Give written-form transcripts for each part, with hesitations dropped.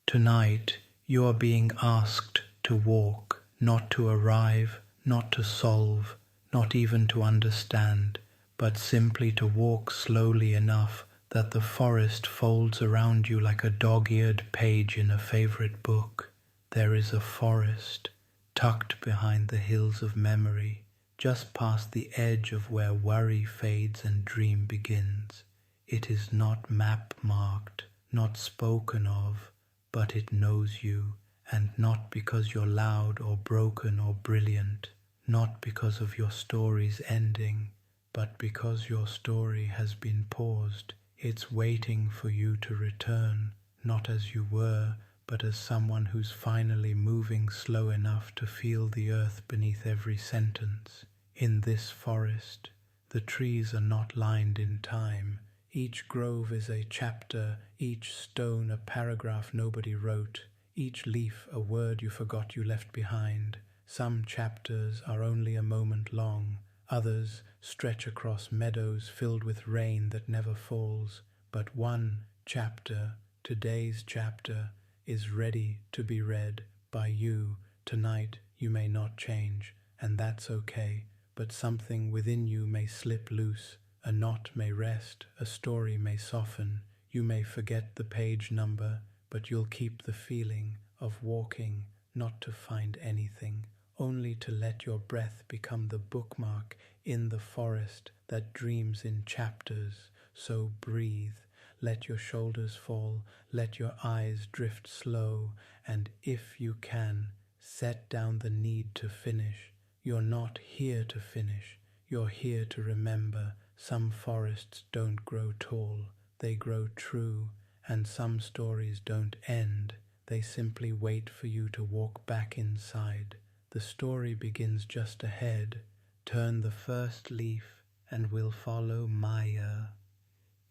Tonight, you are being asked to walk, not to arrive, not to solve, not even to understand, but simply to walk slowly enough that the forest folds around you like a dog-eared page in a favorite book. There is a forest, tucked behind the hills of memory, just past the edge of where worry fades and dream begins. It is not map-marked, not spoken of, but it knows you, and not because you're loud or broken or brilliant, not because of your story's ending, but because your story has been paused. It's waiting for you to return, not as you were, but as someone who's finally moving slow enough to feel the earth beneath every sentence. In this forest, the trees are not lined in time. Each grove is a chapter, each stone a paragraph nobody wrote, each leaf a word you forgot you left behind. Some chapters are only a moment long, others stretch across meadows filled with rain that never falls. But one chapter, today's chapter, is ready to be read by you. Tonight you may not change, and that's okay, but something within you may slip loose. A knot may rest, a story may soften, you may forget the page number, but you'll keep the feeling of walking, not to find anything, only to let your breath become the bookmark in the forest that dreams in chapters. So breathe, let your shoulders fall, let your eyes drift slow, and if you can, set down the need to finish. You're not here to finish, you're here to remember. Some forests don't grow tall, they grow true, and some stories don't end, they simply wait for you to walk back inside. The story begins just ahead. Turn the first leaf and we'll follow Maya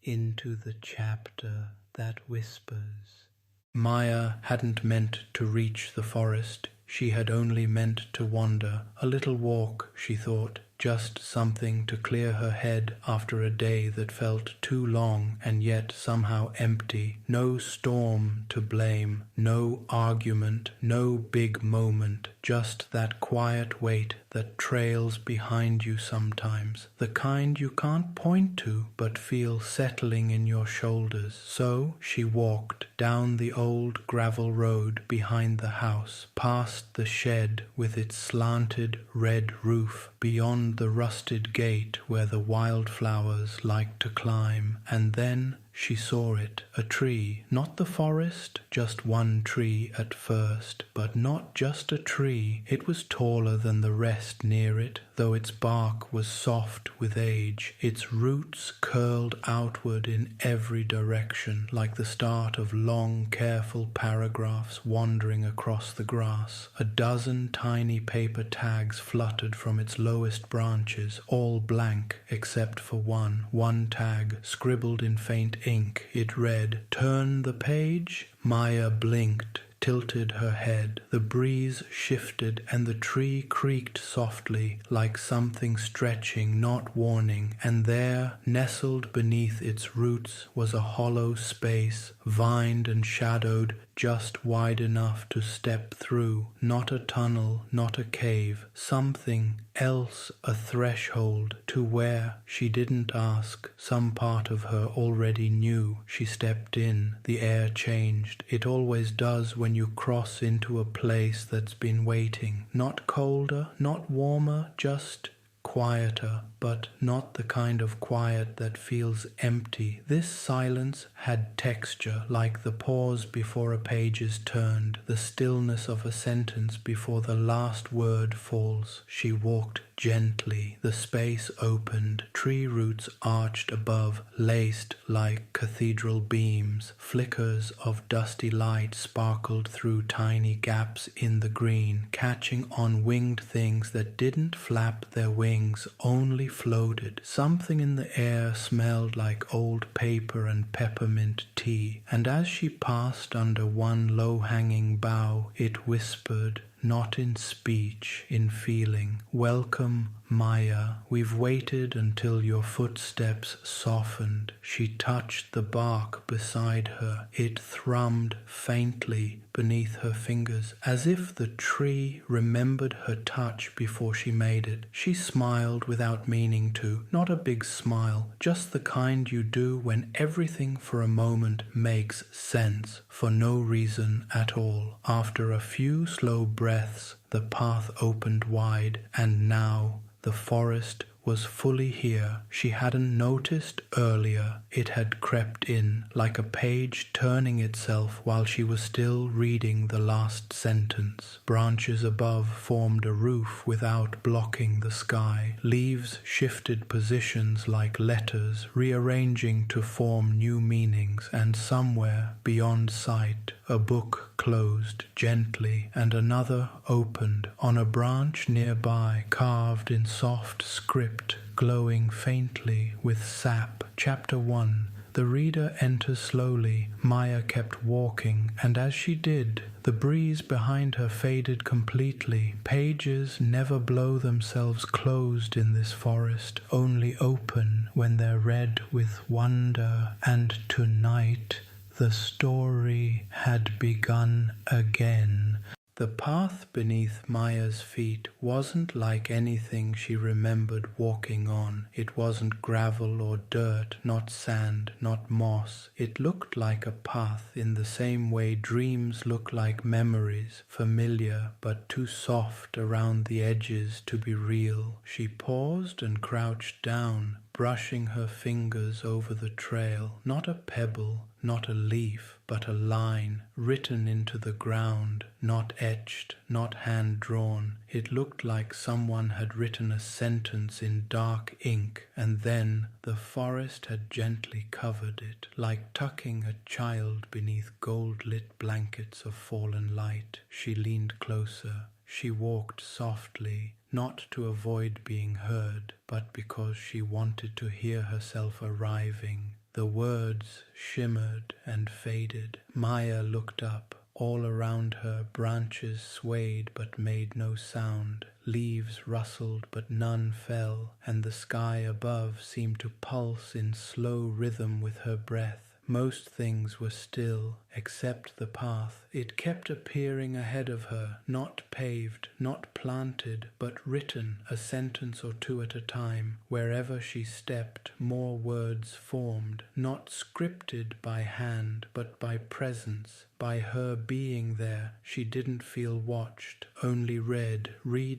into the chapter that whispers. Maya hadn't meant to reach the forest, she had only meant to wander. A little walk, she thought, just something to clear her head after a day that felt too long and yet somehow empty. No storm to blame, no argument, no big moment, just that quiet weight that trails behind you sometimes, the kind you can't point to but feel settling in your shoulders. So she walked down the old gravel road behind the house, past the shed with its slanted red roof, beyond the rusted gate where the wildflowers like to climb, and then she saw it, a tree, not the forest, just one tree at first, but not just a tree. It was taller than the rest near it, though its bark was soft with age. Its roots curled outward in every direction, like the start of long, careful paragraphs wandering across the grass. A dozen tiny paper tags fluttered from its lowest branches, all blank except for one tag, scribbled in faint ink. It read, "Turn the page." Maya blinked, tilted her head. The breeze shifted and the tree creaked softly, like something stretching, not warning. And there, nestled beneath its roots, was a hollow space, vined and shadowed, just wide enough to step through. Not a tunnel, not a cave, something else, a threshold to where, she didn't ask. Some part of her already knew. She stepped in. The air changed. It always does when you cross into a place that's been waiting. Not colder, not warmer, just quieter, but not the kind of quiet that feels empty. This silence had texture, like the pause before a page is turned, the stillness of a sentence before the last word falls. She walked gently. The space opened. Tree roots arched above, laced like cathedral beams. Flickers of dusty light sparkled through tiny gaps in the green, catching on winged things that didn't flap their wings, only floated. Something in the air smelled like old paper and peppermint tea, and as she passed under one low-hanging bough, it whispered, not in speech, in feeling. Welcome, Maya. We've waited until your footsteps softened. She touched the bark beside her. It thrummed faintly beneath her fingers, as if the tree remembered her touch before she made it. She smiled without meaning to, not a big smile, just the kind you do when everything for a moment makes sense, for no reason at all. After a few slow breaths, the path opened wide, and now the forest was fully here. She hadn't noticed earlier. It had crept in, like a page turning itself while she was still reading the last sentence. Branches above formed a roof without blocking the sky. Leaves shifted positions like letters, rearranging to form new meanings, and somewhere beyond sight, a book closed gently and another opened. On a branch nearby, carved in soft script, glowing faintly with sap. Chapter 1. The reader enters slowly. Maya kept walking, and as she did, the breeze behind her faded completely. Pages never blow themselves closed in this forest, only open when they're read with wonder. And tonight the story had begun again. The path beneath Maya's feet wasn't like anything she remembered walking on. It wasn't gravel or dirt, not sand, not moss. It looked like a path in the same way dreams look like memories, familiar but too soft around the edges to be real. She paused and crouched down, brushing her fingers over the trail. Not a pebble, not a leaf, but a line written into the ground, not etched, not hand-drawn. It looked like someone had written a sentence in dark ink, and then the forest had gently covered it, like tucking a child beneath gold-lit blankets of fallen light. She leaned closer. She walked softly, not to avoid being heard, but because she wanted to hear herself arriving. The words shimmered and faded. Maya looked up. All around her, branches swayed but made no sound. Leaves rustled but none fell, and the sky above seemed to pulse in slow rhythm with her breath. Most things were still, except the path. It kept appearing ahead of her, not paved, not planted, but written, a sentence or two at a time. Wherever she stepped, more words formed, not scripted by hand, but by presence. By her being there, she didn't feel watched, only read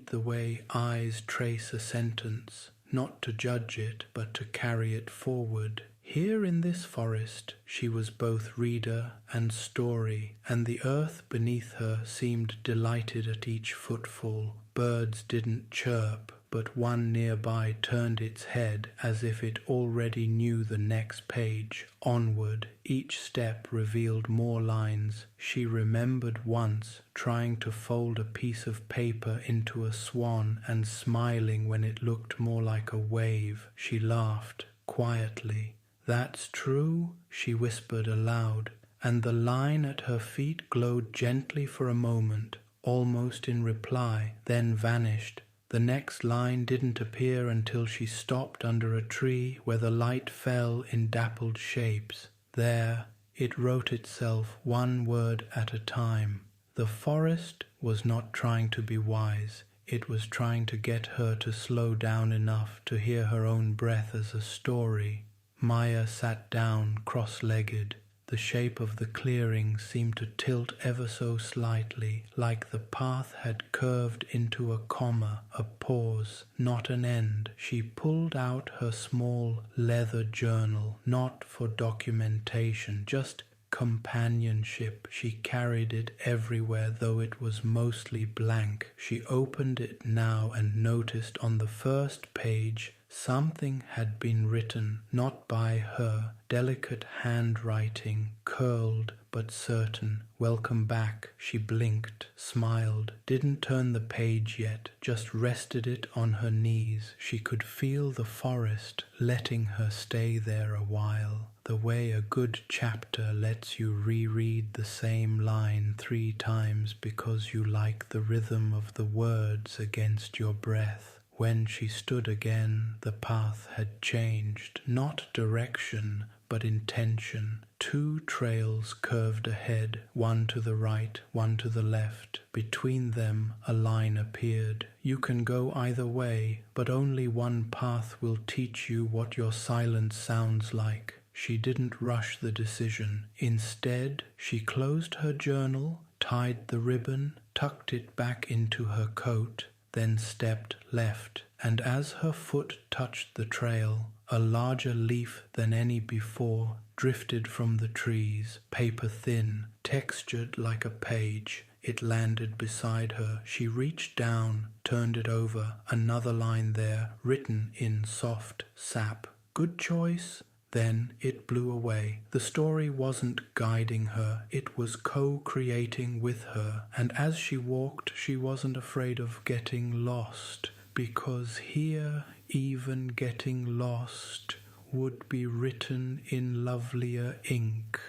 the way eyes trace a sentence, not to judge it, but to carry it forward. Here in this forest, she was both reader and story, and the earth beneath her seemed delighted at each footfall. Birds didn't chirp, but one nearby turned its head as if it already knew the next page. Onward, each step revealed more lines. She remembered once trying to fold a piece of paper into a swan and smiling when it looked more like a wave. She laughed quietly. "That's true," she whispered aloud, and the line at her feet glowed gently for a moment, almost in reply, then vanished. The next line didn't appear until she stopped under a tree where the light fell in dappled shapes. There, it wrote itself one word at a time. The forest was not trying to be wise. It was trying to get her to slow down enough to hear her own breath as a story. Maya sat down, cross-legged. The shape of the clearing seemed to tilt ever so slightly, like the path had curved into a comma, a pause, not an end. She pulled out her small leather journal, not for documentation, just companionship. She carried it everywhere, though it was mostly blank. She opened it now and noticed on the first page Something had been written, not by her, delicate handwriting, curled but certain. Welcome back. She blinked, smiled, didn't turn the page yet, just rested it on her knees. She could feel the forest letting her stay there a while, the way a good chapter lets you reread the same line 3 times because you like the rhythm of the words against your breath. When she stood again, the path had changed, not direction, but intention. 2 trails curved ahead, one to the right, one to the left. Between them, a line appeared. You can go either way, but only one path will teach you what your silence sounds like. She didn't rush the decision. Instead, she closed her journal, tied the ribbon, tucked it back into her coat, then stepped left, and as her foot touched the trail, a larger leaf than any before drifted from the trees, paper thin, textured like a page. It landed beside her. She reached down, turned it over, another line there, written in soft sap. Good choice? Then it blew away. The story wasn't guiding her, it was co-creating with her. And as she walked, she wasn't afraid of getting lost, because here, even getting lost would be written in lovelier ink.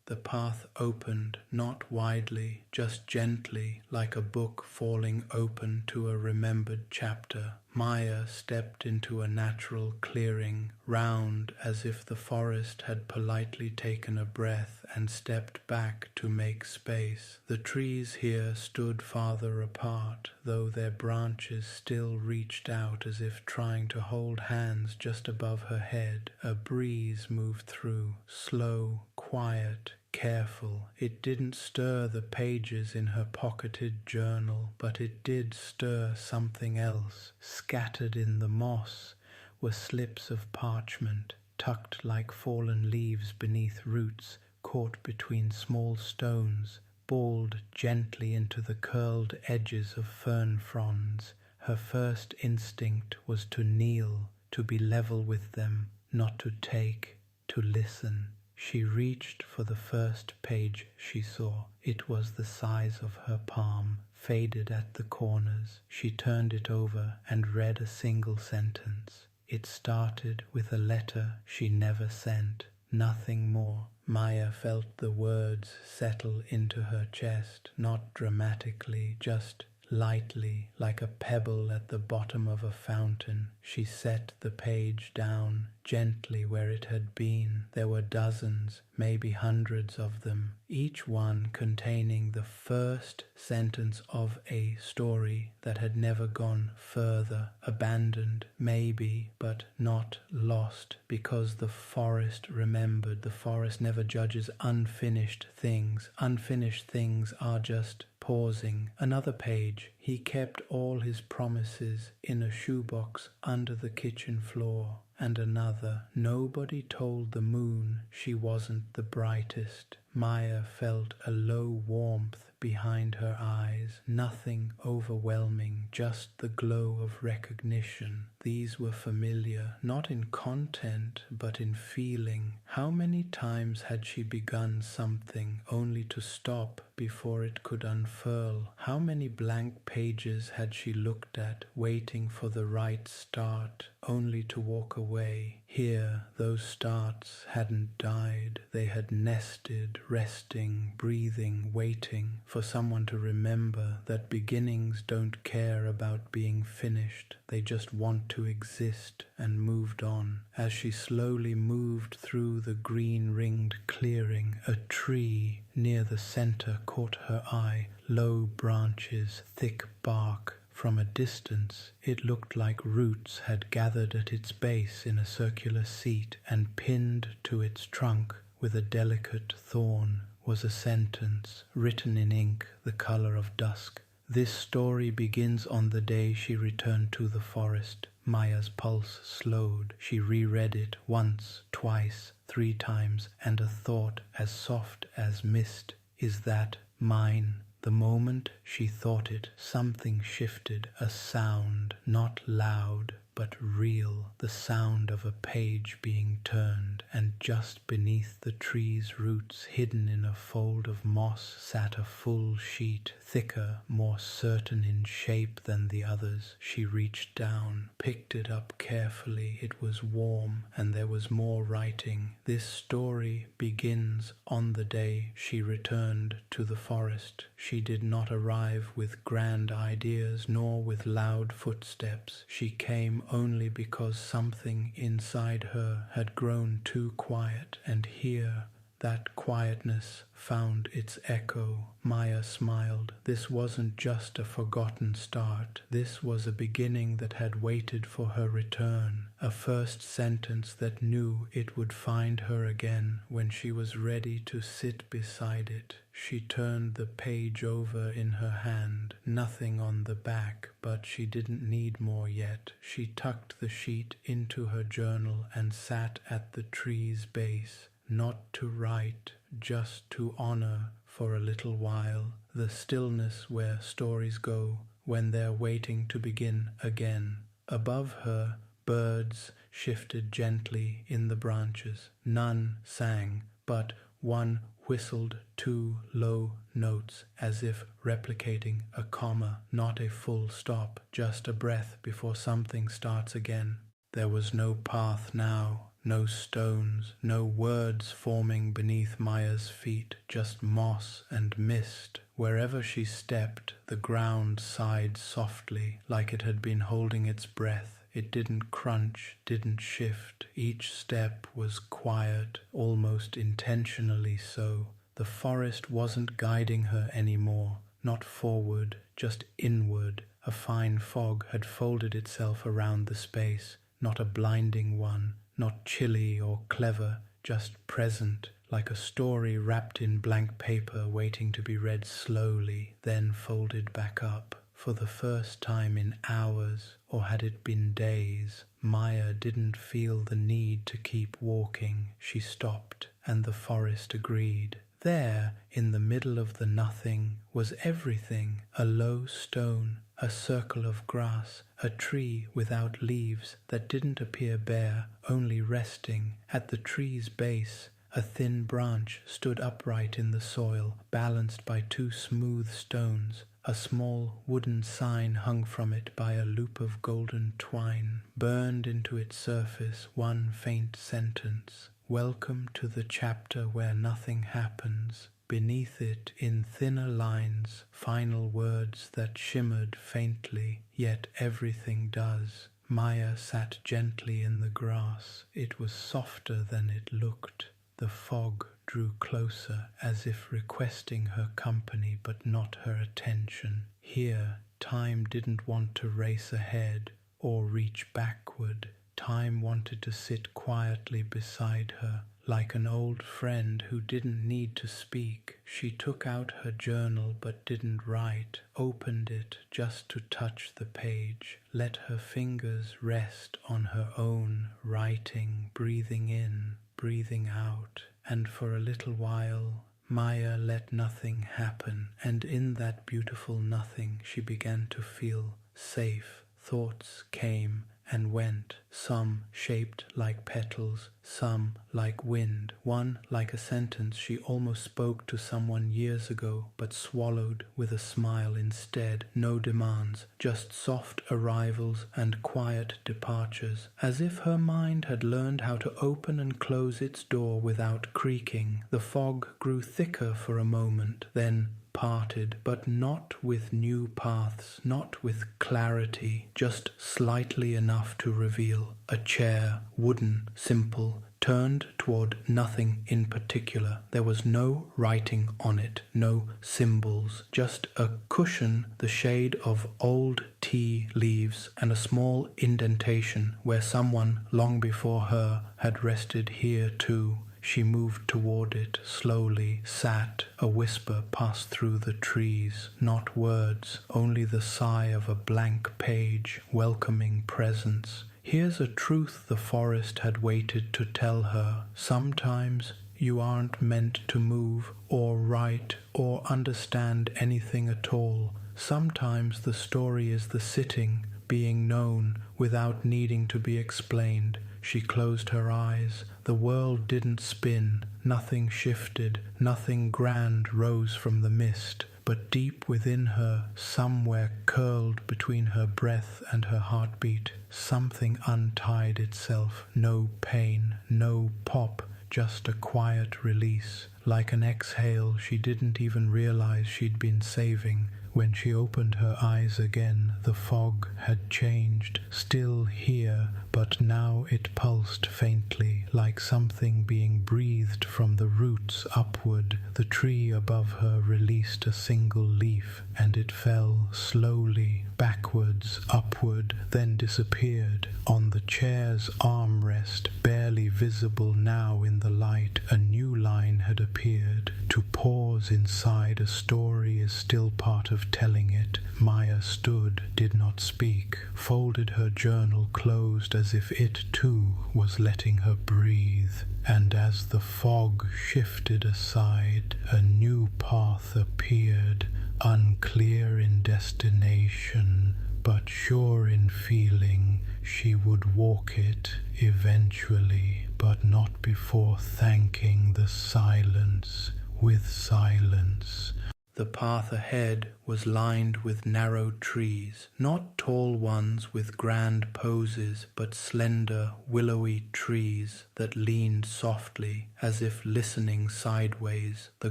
The path opened, not widely, just gently, like a book falling open to a remembered chapter. Maya stepped into a natural clearing, round as if the forest had politely taken a breath and stepped back to make space. The trees here stood farther apart, though their branches still reached out as if trying to hold hands just above her head. A breeze moved through, slow, quiet, careful. It didn't stir the pages in her pocketed journal, but it did stir something else. Scattered in the moss were slips of parchment, tucked like fallen leaves beneath roots, caught between small stones, balled gently into the curled edges of fern fronds. Her first instinct was to kneel, to be level with them, not to take, to listen. She reached for the first page she saw. It was the size of her palm, faded at the corners. She turned it over and read a single sentence. It started with a letter she never sent. Nothing more. Maya felt the words settle into her chest, not dramatically, just lightly, like a pebble at the bottom of a fountain. She set the page down gently where it had been. There were dozens, maybe hundreds of them, each one containing the first sentence of a story that had never gone further, abandoned, maybe, but not lost, because the forest remembered. The forest never judges unfinished things. Unfinished things are just pausing. Another page. He kept all his promises in a shoebox under the kitchen floor. And another. Nobody told the moon she wasn't the brightest. Maya felt a low warmth behind her eyes. Nothing overwhelming, just the glow of recognition. These were familiar, not in content, but in feeling. How many times had she begun something only to stop before it could unfurl? How many blank pages had she looked at, waiting for the right start, only to walk away? Here, those starts hadn't died. They had nested, resting, breathing, waiting for someone to remember that beginnings don't care about being finished. They just want to exist, and moved on. As she slowly moved through the green-ringed clearing, a tree near the center caught her eye. Low branches, thick bark. From a distance, it looked like roots had gathered at its base in a circular seat, and pinned to its trunk with a delicate thorn was a sentence written in ink the color of dusk. This story begins on the day she returned to the forest. Maya's pulse slowed. She reread it once, twice, 3 times, and a thought as soft as mist. Is that mine? The moment she thought it, something shifted, a sound, not loud, but real, the sound of a page being turned, and just beneath the tree's roots, hidden in a fold of moss, sat a full sheet, thicker, more certain in shape than the others. She reached down, picked it up carefully. It was warm, and there was more writing. This story begins on the day she returned to the forest. She did not arrive with grand ideas, nor with loud footsteps. She came only because something inside her had grown too quiet, and here that quietness found its echo. Maya smiled. This wasn't just a forgotten start. This was a beginning that had waited for her return, a first sentence that knew it would find her again when she was ready to sit beside it. She turned the page over in her hand. Nothing on the back, but she didn't need more yet. She tucked the sheet into her journal and sat at the tree's base. Not to write, just to honor for a little while the stillness where stories go when they're waiting to begin again. Above her, birds shifted gently in the branches. None sang, but one whistled 2 low notes, as if replicating a comma, not a full stop, just a breath before something starts again. There was no path now. No stones, no words forming beneath Maya's feet, just moss and mist. Wherever she stepped, the ground sighed softly, like it had been holding its breath. It didn't crunch, didn't shift. Each step was quiet, almost intentionally so. The forest wasn't guiding her anymore, not forward, just inward. A fine fog had folded itself around the space, not a blinding one. Not chilly or clever, just present, like a story wrapped in blank paper waiting to be read slowly, then folded back up. For the first time in hours, or had it been days, Maya didn't feel the need to keep walking. She stopped, and the forest agreed. There, in the middle of the nothing, was everything. A low stone, a circle of grass, a tree without leaves that didn't appear bare, only resting. At the tree's base, a thin branch stood upright in the soil, balanced by 2 smooth stones. A small wooden sign hung from it by a loop of golden twine. Burned into its surface one faint sentence: "Welcome to the chapter where nothing happens." Beneath it, in thinner lines, final words that shimmered faintly, "Yet everything does." Maya sat gently in the grass. It was softer than it looked. The fog drew closer, as if requesting her company but not her attention. Here, time didn't want to race ahead or reach backward. Time wanted to sit quietly beside her, like an old friend who didn't need to speak. She took out her journal but didn't write, opened it just to touch the page, let her fingers rest on her own writing, breathing in, breathing out. And for a little while, Maya let nothing happen, and in that beautiful nothing she began to feel safe. Thoughts came and went, some shaped like petals, some like wind, one like a sentence she almost spoke to someone years ago, but swallowed with a smile instead. No demands, just soft arrivals and quiet departures, as if her mind had learned how to open and close its door without creaking. The fog grew thicker for a moment, then parted, but not with new paths, not with clarity, just slightly enough to reveal a chair, wooden, simple, turned toward nothing in particular. There was no writing on it, no symbols, just a cushion the shade of old tea leaves and a small indentation where someone long before her had rested here too. She moved toward it, slowly, sat. A whisper passed through the trees. Not words, only the sigh of a blank page, welcoming presence. Here's a truth the forest had waited to tell her. Sometimes you aren't meant to move, or write, or understand anything at all. Sometimes the story is the sitting being known, without needing to be explained. She closed her eyes. The world didn't spin, nothing shifted, nothing grand rose from the mist. But deep within her, somewhere curled between her breath and her heartbeat, something untied itself. No pain, no pop, just a quiet release. Like an exhale she didn't even realize she'd been saving. When she opened her eyes again, the fog had changed, still here, but now it pulsed faintly, like something being breathed from the roots upward. The tree above her released a single leaf, and it fell slowly, backwards, upward, then disappeared. On the chair's armrest, barely visible now in the light, a new line had appeared. To pause inside a story is still part of telling it. Maya stood, did not speak, folded her journal closed as if it too was letting her breathe. And as the fog shifted aside, a new path appeared, unclear in destination, but sure in feeling. She would walk it eventually, but not before thanking the silence with silence. The path ahead was lined with narrow trees, not tall ones with grand poses, but slender, willowy trees that leaned softly, as if listening sideways. The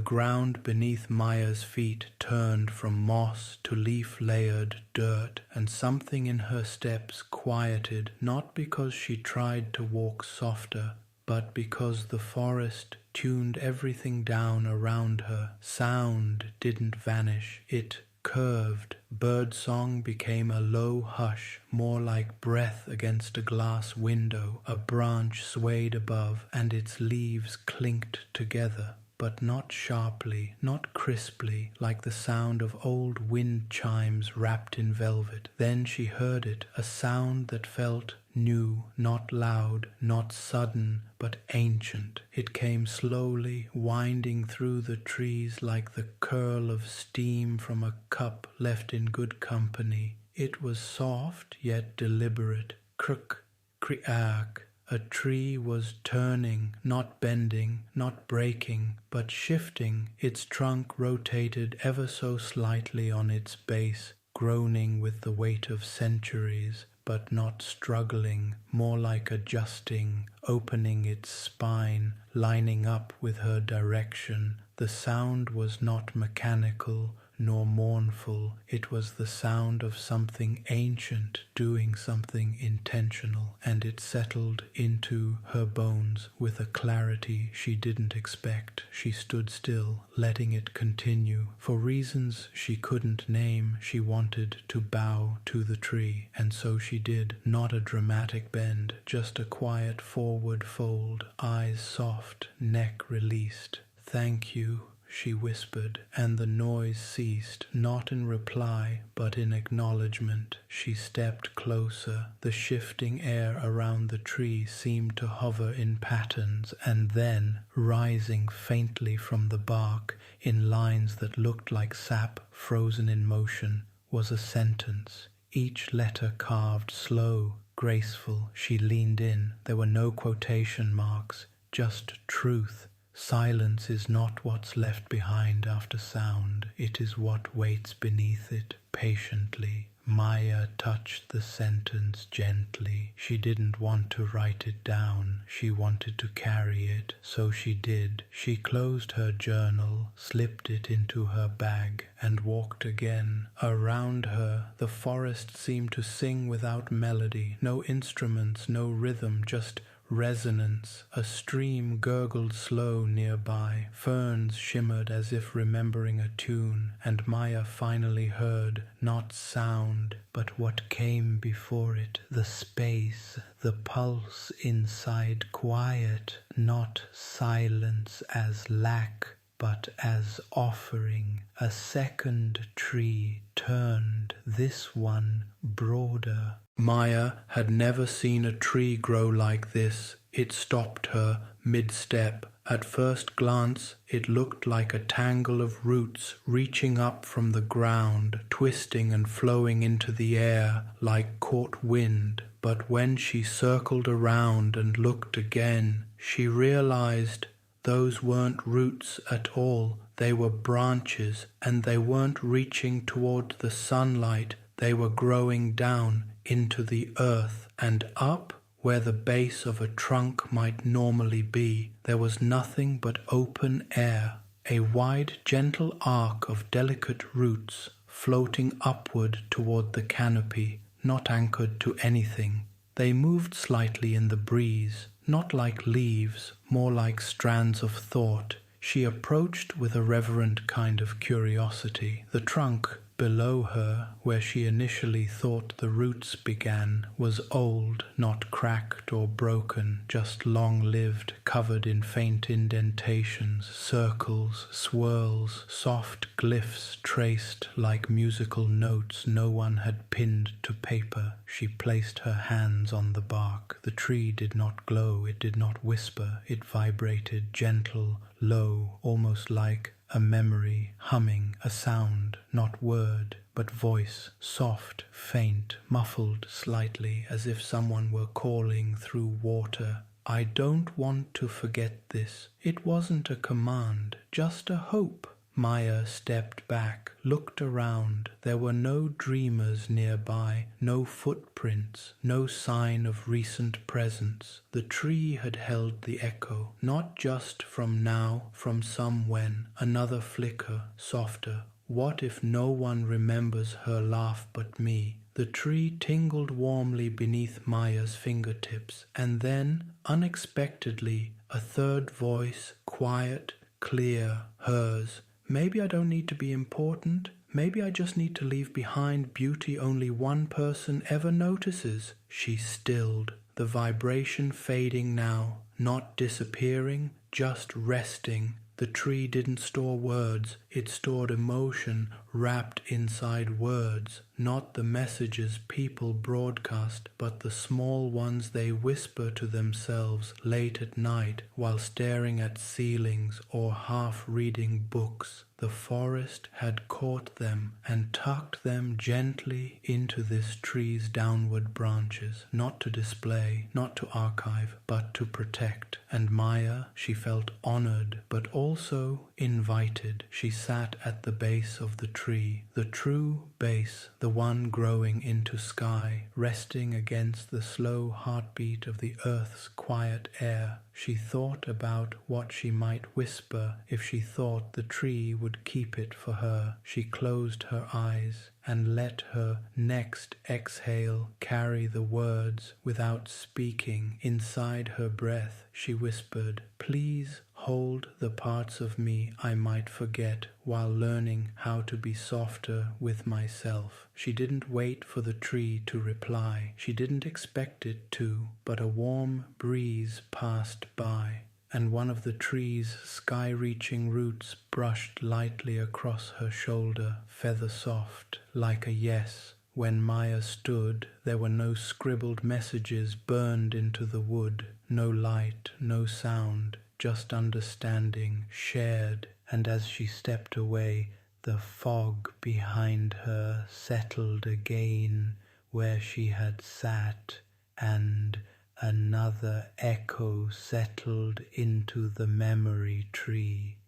ground beneath Maya's feet turned from moss to leaf-layered dirt, and something in her steps quieted, not because she tried to walk softer, but because the forest tuned everything down around her. Sound didn't vanish, it curved. Birdsong became a low hush, more like breath against a glass window. A branch swayed above, and its leaves clinked together, but not sharply, not crisply, like the sound of old wind chimes wrapped in velvet. Then she heard it, a sound that felt new, not loud, not sudden, but ancient. It came slowly, winding through the trees like the curl of steam from a cup left in good company. It was soft, yet deliberate. Kruk, kriak. A tree was turning, not bending, not breaking, but shifting. Its trunk rotated ever so slightly on its base, groaning with the weight of centuries, but not struggling, more like adjusting, opening its spine, lining up with her direction. The sound was not mechanical nor mournful. It was the sound of something ancient doing something intentional, and it settled into her bones with a clarity she didn't expect. She stood still, letting it continue. For reasons she couldn't name, she wanted to bow to the tree, and so she did. Not a dramatic bend, just a quiet forward fold, eyes soft, neck released. "Thank you," she whispered, and the noise ceased, not in reply, but in acknowledgement. She stepped closer. The shifting air around the tree seemed to hover in patterns, and then, rising faintly from the bark, in lines that looked like sap frozen in motion, was a sentence, each letter carved slow, graceful. She leaned in. There were no quotation marks, just truth. Silence is not what's left behind after sound. It is what waits beneath it, patiently. Maya touched the sentence gently. She didn't want to write it down. She wanted to carry it, so she did. She closed her journal, slipped it into her bag, and walked again. Around her, the forest seemed to sing without melody. No instruments, no rhythm, just resonance. A stream gurgled slow nearby. Ferns shimmered as if remembering a tune, and Maya finally heard, not sound, but what came before it, the space, the pulse inside, quiet, not silence as lack, but as offering. A second tree turned, this one broader. Maya had never seen a tree grow like this. It stopped her, mid-step. At first glance, it looked like a tangle of roots reaching up from the ground, twisting and flowing into the air like caught wind. But when she circled around and looked again, she realized those weren't roots at all. They were branches, and they weren't reaching toward the sunlight. They were growing down into the earth and up where the base of a trunk might normally be. There was nothing but open air, a wide, gentle arc of delicate roots floating upward toward the canopy, not anchored to anything. They moved slightly in the breeze, not like leaves, more like strands of thought. She approached with a reverent kind of curiosity. The trunk below her, where she initially thought the roots began, was old, not cracked or broken, just long-lived, covered in faint indentations, circles, swirls, soft glyphs traced like musical notes no one had pinned to paper. She placed her hands on the bark. The tree did not glow, it did not whisper, it vibrated gentle, low, almost like a memory, humming, a sound, not word, but voice, soft, faint, muffled slightly, as if someone were calling through water. I don't want to forget this. It wasn't a command, just a hope. Maya stepped back, looked around. There were no dreamers nearby, no footprints, no sign of recent presence. The tree had held the echo, not just from now, from some when. Another flicker, softer. What if no one remembers her laugh but me? The tree tingled warmly beneath Maya's fingertips, and then, unexpectedly, a third voice, quiet, clear, hers. Maybe I don't need to be important. Maybe I just need to leave behind beauty only one person ever notices. She stilled, the vibration fading now, not disappearing, just resting. The tree didn't store words, it stored emotion wrapped inside words, not the messages people broadcast, but the small ones they whisper to themselves late at night while staring at ceilings or half reading books. The forest had caught them and tucked them gently into this tree's downward branches, not to display, not to archive, but to protect. And Maya, she felt honored, but also invited. She sat at the base of the tree, the true base, the one growing into sky, resting against the slow heartbeat of the earth's quiet air. She thought about what she might whisper if she thought the tree would keep it for her. She closed her eyes and let her next exhale carry the words without speaking. Inside her breath, she whispered, "Please hold the parts of me I might forget while learning how to be softer with myself." She didn't wait for the tree to reply. She didn't expect it to, but a warm breeze passed by, and one of the tree's sky-reaching roots brushed lightly across her shoulder, feather-soft, like a yes. When Maya stood, there were no scribbled messages burned into the wood, no light, no sound, just understanding, shared. And as she stepped away, the fog behind her settled again where she had sat, and another echo settled into the memory tree,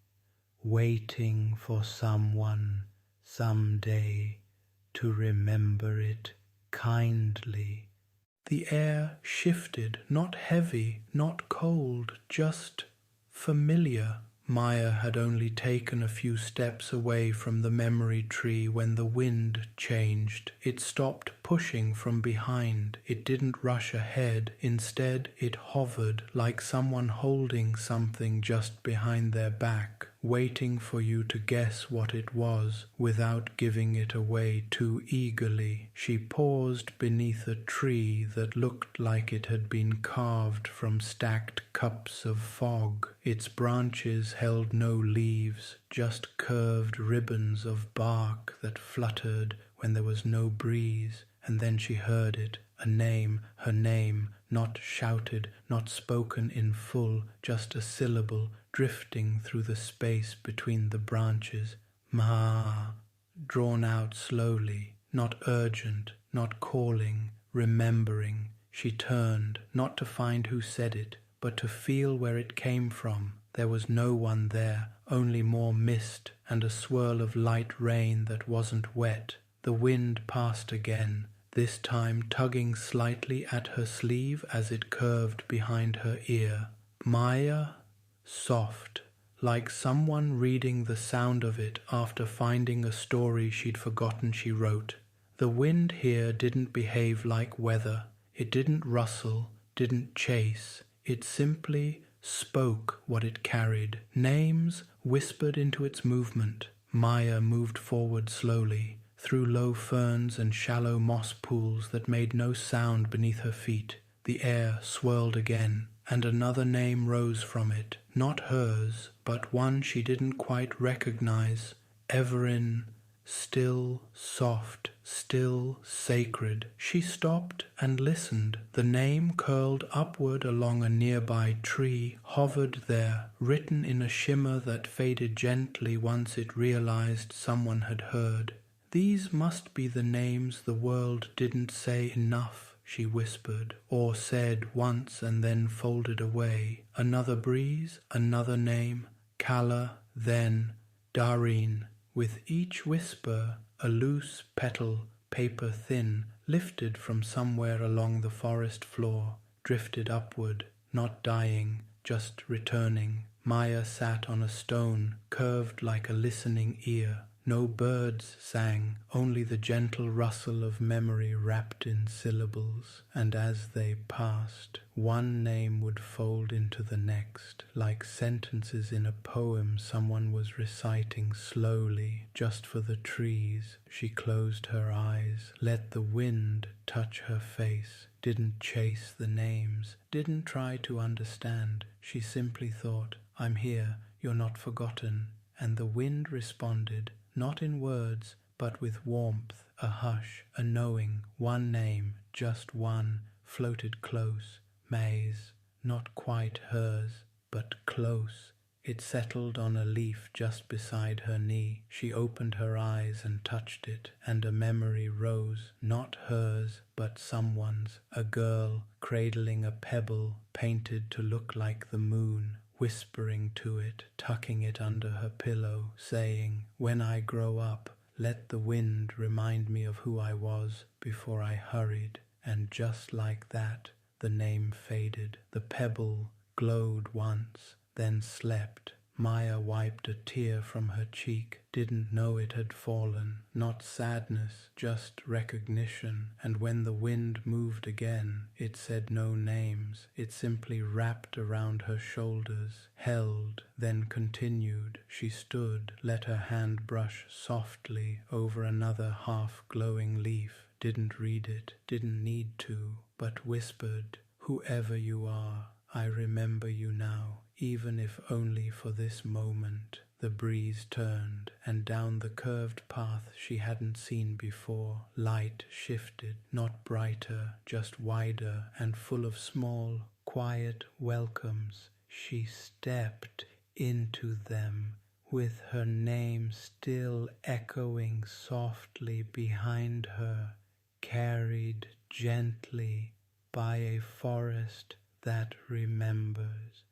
waiting for someone someday to remember it kindly. The air shifted, not heavy, not cold, just familiar. Maya had only taken a few steps away from the memory tree when the wind changed. It stopped pushing from behind. It didn't rush ahead. Instead, it hovered like someone holding something just behind their back, waiting for you to guess what it was without giving it away too eagerly. She paused beneath a tree that looked like it had been carved from stacked cups of fog. Its branches held no leaves, just curved ribbons of bark that fluttered when there was no breeze. and then she heard it, a name, her name, not shouted, not spoken in full, just a syllable drifting through the space between the branches. Ma, drawn out slowly, not urgent, not calling, remembering. She turned, not to find who said it, but to feel where it came from. There was no one there, only more mist and a swirl of light rain that wasn't wet. The wind passed again, this time tugging slightly at her sleeve as it curved behind her ear. Maya, soft, like someone reading the sound of it after finding a story she'd forgotten she wrote. The wind here didn't behave like weather. It didn't rustle, didn't chase. It simply spoke what it carried. Names whispered into its movement. Maya moved forward slowly, through low ferns and shallow moss pools that made no sound beneath her feet. The air swirled again, and another name rose from it. Not hers, but one she didn't quite recognize. Everin, still, soft, still, sacred. She stopped and listened. The name curled upward along a nearby tree, hovered there, written in a shimmer that faded gently once it realized someone had heard. These must be the names the world didn't say enough, she whispered, or said once and then folded away. Another breeze, another name, Kala, then Dareen. With each whisper, a loose petal, paper thin, lifted from somewhere along the forest floor, drifted upward, not dying, just returning. Maya sat on a stone, curved like a listening ear. No birds sang, only the gentle rustle of memory wrapped in syllables, and as they passed, one name would fold into the next, like sentences in a poem someone was reciting slowly, just for the trees. She closed her eyes, let the wind touch her face, didn't chase the names, didn't try to understand. She simply thought, I'm here, you're not forgotten. And the wind responded, not in words, but with warmth, a hush, a knowing. One name, just one, floated close. May's, not quite hers, but close. It settled on a leaf just beside her knee. She opened her eyes and touched it, and a memory rose, not hers, but someone's. A girl cradling a pebble painted to look like the moon, whispering to it, tucking it under her pillow, saying, when I grow up, let the wind remind me of who I was before I hurried. And just like that, the name faded. The pebble glowed once, then slept. Maya wiped a tear from her cheek, didn't know it had fallen. Not sadness, just recognition. And when the wind moved again, it said no names. It simply wrapped around her shoulders, held, then continued. She stood, let her hand brush softly over another half-glowing leaf. Didn't read it, didn't need to, but whispered, whoever you are, I remember you now, even if only for this moment. The breeze turned, and down the curved path she hadn't seen before, light shifted, not brighter, just wider and full of small, quiet welcomes. She stepped into them, with her name still echoing softly behind her, carried gently by a forest that remembers.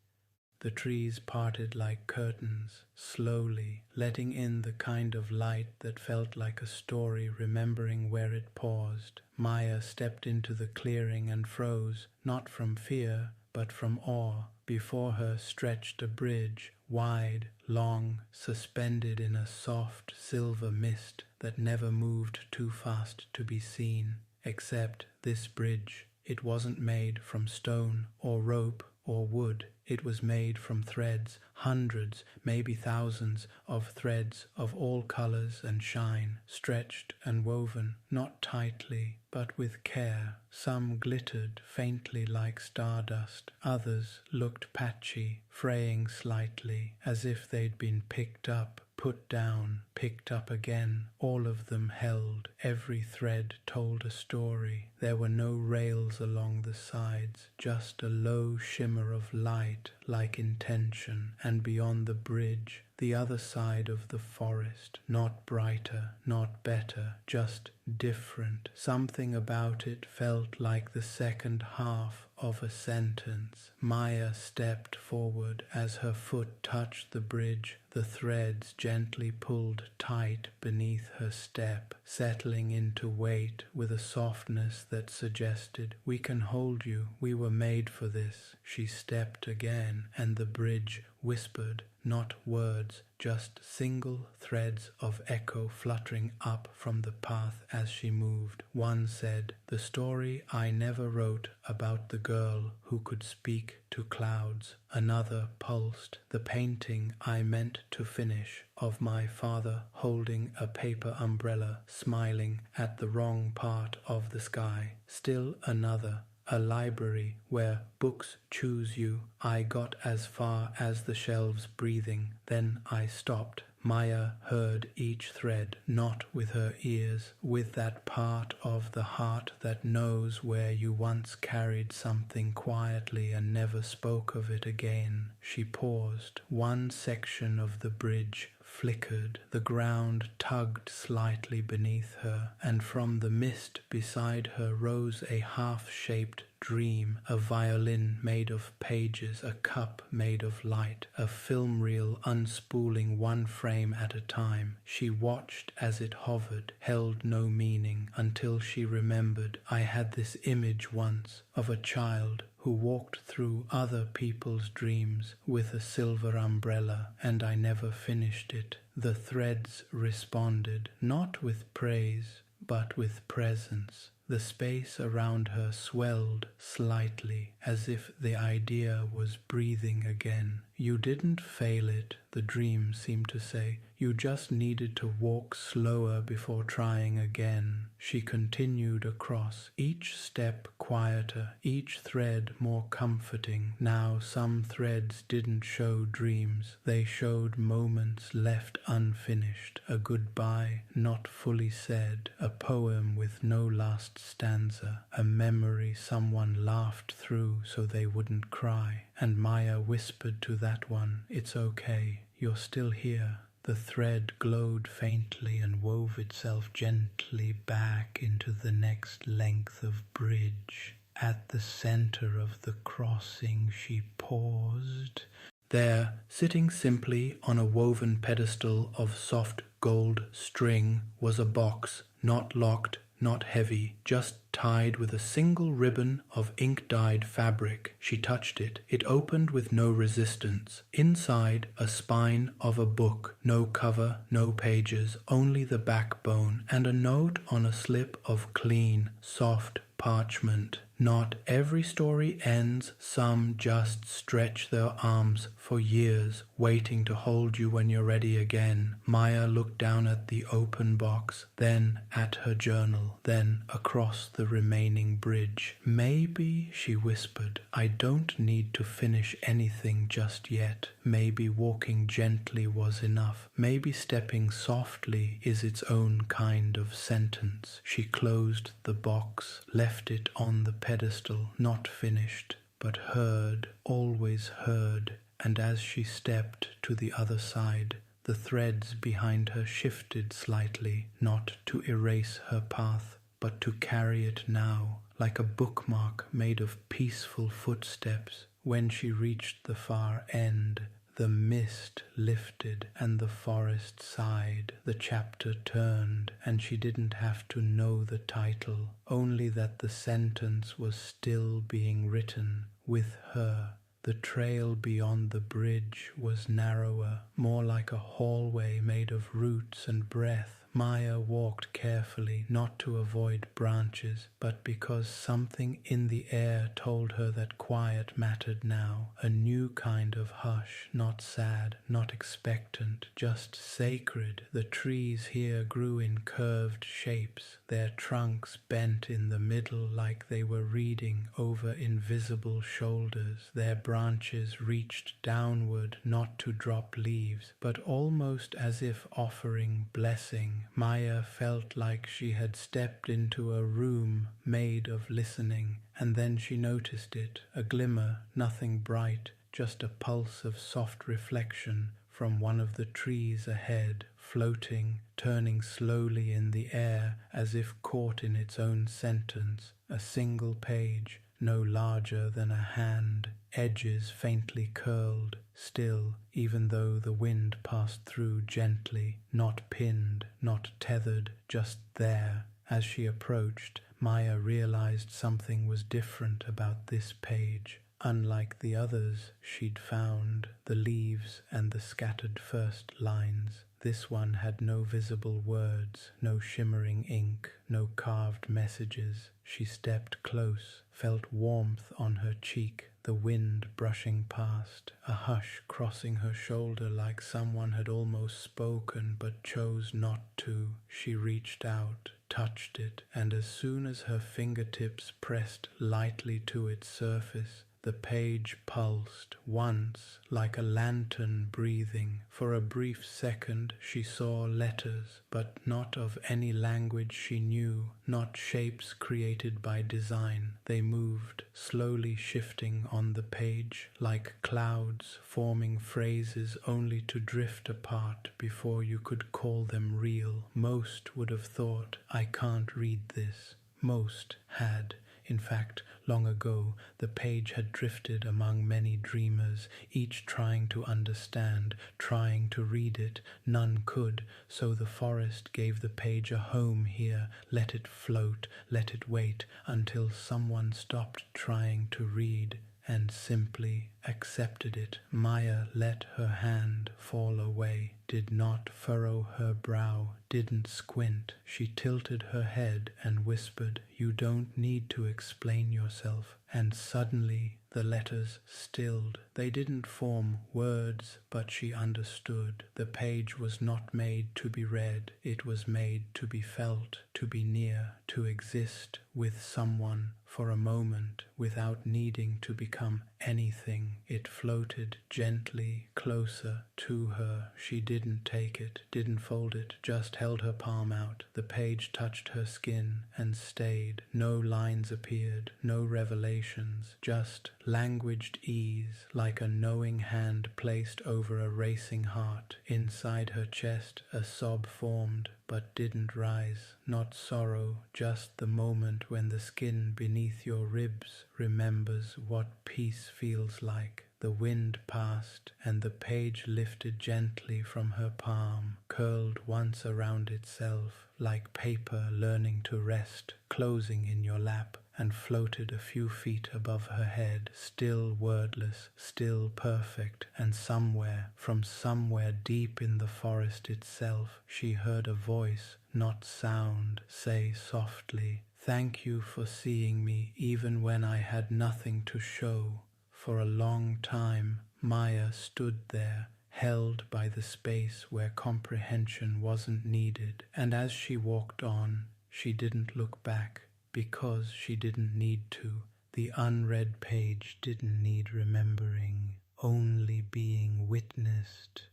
The trees parted like curtains, slowly, letting in the kind of light that felt like a story remembering where it paused. Maya stepped into the clearing and froze, not from fear, but from awe. Before her stretched a bridge, wide, long, suspended in a soft silver mist that never moved too fast to be seen. Except this bridge, it wasn't made from stone or rope or wood. It was made from threads, hundreds, maybe thousands of threads of all colors and shine, stretched and woven, not tightly, but with care. Some glittered faintly like stardust, others looked patchy, fraying slightly, as if they'd been picked up, put down, picked up again. All of them held. Every thread told a story. There were no rails along the sides, just a low shimmer of light like intention. And beyond the bridge, the other side of the forest, not brighter, not better, just different. Something about it felt like the second half of a sentence. Maya stepped forward. As her foot touched the bridge, the threads gently pulled tight beneath her step, settling into weight with a softness that suggested, "We can hold you, we were made for this." She stepped again, and the bridge whispered, not words, just single threads of echo fluttering up from the path as she moved. One said, "The story I never wrote about the girl who could speak to clouds." Another pulsed, "The painting I meant to finish of my father holding a paper umbrella, smiling at the wrong part of the sky." Still another, "A library where books choose you." I got as far as the shelves breathing, then I stopped. Maya heard each thread, not with her ears, with that part of the heart that knows where you once carried something quietly and never spoke of it again. She paused. One section of the bridge flickered, the ground tugged slightly beneath her, and from the mist beside her rose a half-shaped dream, a violin made of pages, a cup made of light, a film reel unspooling one frame at a time. She watched as it hovered, held no meaning, until she remembered, "I had this image once of a child who walked through other people's dreams with a silver umbrella, and I never finished it." The threads responded, not with praise, but with presence. The space around her swelled slightly, as if the idea was breathing again. "You didn't fail it," the dream seemed to say. "You just needed to walk slower before trying again." She continued across, each step quieter, each thread more comforting. Now some threads didn't show dreams. They showed moments left unfinished, a goodbye not fully said, a poem with no last stanza, a memory someone laughed through so they wouldn't cry. And Maya whispered to that one, "It's okay, you're still here." The thread glowed faintly and wove itself gently back into the next length of bridge. At the center of the crossing she paused. There, sitting simply on a woven pedestal of soft gold string, was a box, not locked, not heavy, just tied with a single ribbon of ink-dyed fabric. She touched it. It opened with no resistance. Inside, a spine of a book. No cover, no pages, only the backbone, and a note on a slip of clean, soft parchment. Not every story ends. Some just stretch their arms for years, waiting to hold you when you're ready again. Maya looked down at the open box, then at her journal, then across the remaining bridge. "Maybe," she whispered, "I don't need to finish anything just yet. Maybe walking gently was enough. Maybe stepping softly is its own kind of sentence." She closed the box, left it on the pedestal, not finished, but heard, always heard, and as she stepped to the other side, the threads behind her shifted slightly, not to erase her path, but to carry it now, like a bookmark made of peaceful footsteps. When she reached the far end, the mist lifted and the forest sighed. The chapter turned, and she didn't have to know the title, only that the sentence was still being written with her. The trail beyond the bridge was narrower, more like a hallway made of roots and breath. Maya walked carefully, not to avoid branches, but because something in the air told her that quiet mattered now. A new kind of hush, not sad, not expectant, just sacred. The trees here grew in curved shapes, their trunks bent in the middle like they were reading over invisible shoulders. Their branches reached downward, not to drop leaves, but almost as if offering blessing. Maya felt like she had stepped into a room made of listening, and then she noticed it, a glimmer, nothing bright, just a pulse of soft reflection from one of the trees ahead, floating, turning slowly in the air as if caught in its own sentence. A single page, no larger than a hand, edges faintly curled, still, even though the wind passed through gently, not pinned, not tethered, just there. As she approached, Maya realized something was different about this page. Unlike the others she'd found, the leaves and the scattered first lines, this one had no visible words, no shimmering ink, no carved messages. She stepped close, felt warmth on her cheek, the wind brushing past, a hush crossing her shoulder like someone had almost spoken but chose not to. She reached out, touched it, and as soon as her fingertips pressed lightly to its surface, the page pulsed once, like a lantern breathing. For a brief second she saw letters, but not of any language she knew, not shapes created by design. They moved, slowly shifting on the page, like clouds, forming phrases only to drift apart before you could call them real. Most would have thought, "I can't read this." Most had. In fact, long ago, the page had drifted among many dreamers, each trying to understand, trying to read it. None could, so the forest gave the page a home here, let it float, let it wait, until someone stopped trying to read and simply accepted it. Maya let her hand fall away, did not furrow her brow, didn't squint. She tilted her head and whispered, "You don't need to explain yourself." And suddenly the letters stilled. They didn't form words, but she understood. The page was not made to be read. It was made to be felt, to be near, to exist with someone for a moment without needing to become anything. It floated gently closer to her. She didn't take it, didn't fold it, just held her palm out. The page touched her skin and stayed. No lines appeared, no revelations, just languaged ease, like a knowing hand placed over a racing heart. Inside her chest a sob formed, but didn't rise. Not sorrow, just the moment when the skin beneath your ribs remembers what peace feels like. The wind passed, and the page lifted gently from her palm, curled once around itself, like paper learning to rest, closing in your lap, and floated a few feet above her head, still wordless, still perfect. And somewhere, from somewhere deep in the forest itself, she heard a voice, not sound, say softly, "Thank you for seeing me even when I had nothing to show." For a long time, Maya stood there, held by the space where comprehension wasn't needed. And as she walked on, she didn't look back, because she didn't need to. The unread page didn't need remembering, only being witnessed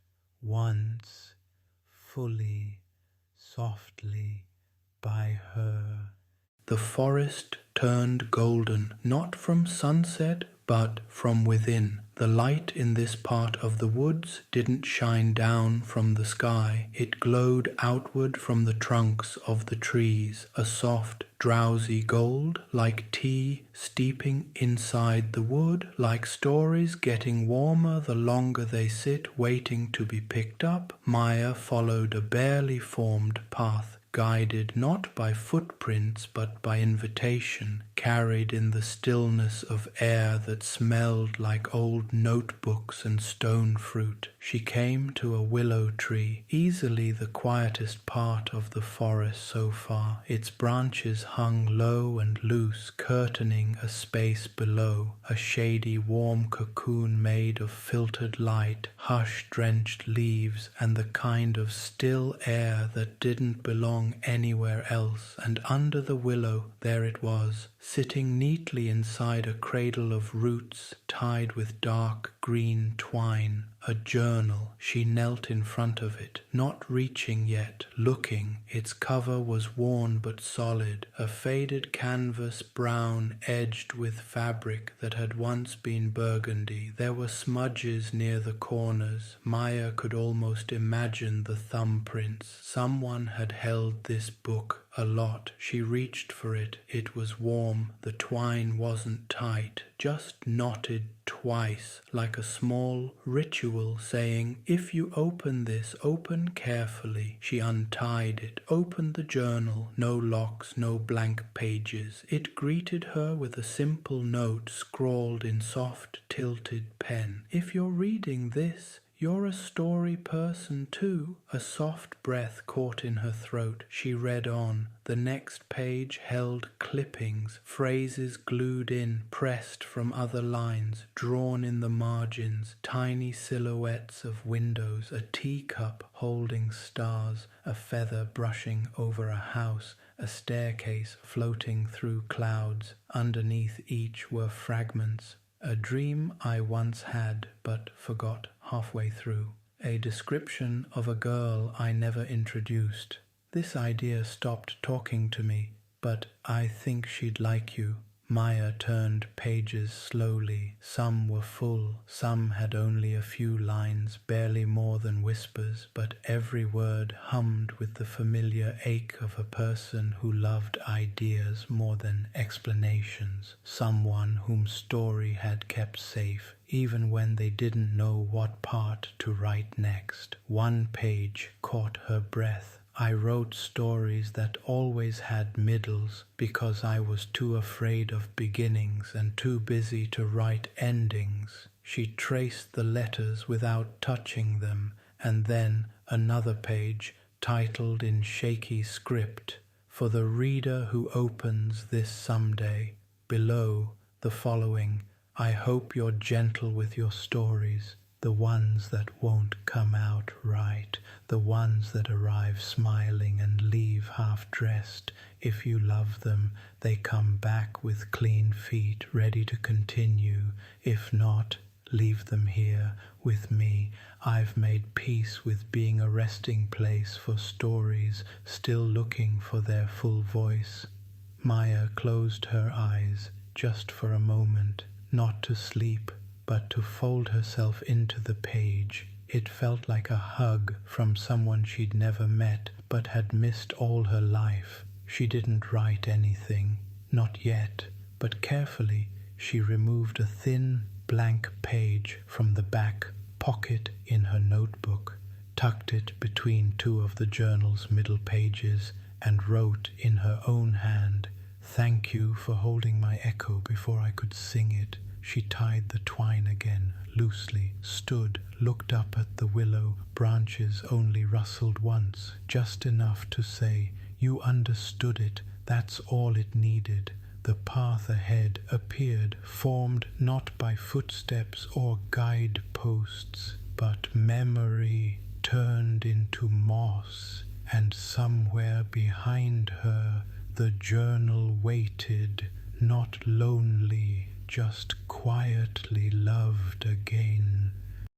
once, fully, softly, by her. The forest turned golden, not from sunset, but from within. The light in this part of the woods didn't shine down from the sky. It glowed outward from the trunks of the trees, a soft, drowsy gold, like tea steeping inside the wood, like stories getting warmer the longer they sit waiting to be picked up. Maya followed a barely formed path guided not by footprints but by invitation, carried in the stillness of air that smelled like old notebooks and stone fruit. She came to a willow tree, easily the quietest part of the forest so far. Its branches hung low and loose, curtaining a space below, a shady warm cocoon made of filtered light, hush-drenched leaves, and the kind of still air that didn't belong anywhere else. And under the willow there it was, sitting neatly inside a cradle of roots tied with dark green twine. A journal. She knelt in front of it, not reaching yet, looking. Its cover was worn but solid, a faded canvas brown edged with fabric that had once been burgundy. There were smudges near the corners. Maya could almost imagine the thumbprints. Someone had held this book a lot. She reached for it. It was warm. The twine wasn't tight, just knotted twice, like a small ritual saying, "If you open this, open carefully." She untied it, opened the journal. No locks, no blank pages. It greeted her with a simple note scrawled in soft, tilted pen. "If you're reading this, you're a story person too." A soft breath caught in her throat. She read on. The next page held clippings, phrases glued in, pressed from other lines, drawn in the margins, tiny silhouettes of windows, a teacup holding stars, a feather brushing over a house, a staircase floating through clouds. Underneath each were fragments. "A dream I once had but forgot halfway through." A description of a girl I never introduced. "This idea stopped talking to me, but I think she'd like you." Maya turned pages slowly. Some were full, some had only a few lines, barely more than whispers, but every word hummed with the familiar ache of a person who loved ideas more than explanations, someone whom story had kept safe, even when they didn't know what part to write next. One page caught her breath. "I wrote stories that always had middles because I was too afraid of beginnings and too busy to write endings." She traced the letters without touching them, and then another page titled in shaky script, "For the reader who opens this someday." Below, the following: "I hope you're gentle with your stories, the ones that won't come out right, the ones that arrive smiling and leave half-dressed. If you love them, they come back with clean feet, ready to continue. If not, leave them here with me. I've made peace with being a resting place for stories still looking for their full voice." Maya closed her eyes just for a moment, not to sleep, but to fold herself into the page. It felt like a hug from someone she'd never met but had missed all her life. She didn't write anything, not yet, but carefully she removed a thin, blank page from the back pocket in her notebook, tucked it between two of the journal's middle pages, and wrote in her own hand, "Thank you for holding my echo before I could sing it." She tied the twine again, loosely, stood, looked up at the willow. Branches only rustled once, just enough to say, "You understood it, that's all it needed." The path ahead appeared, formed not by footsteps or guideposts, but memory turned into moss, and somewhere behind her the journal waited, not lonely, just quietly loved again.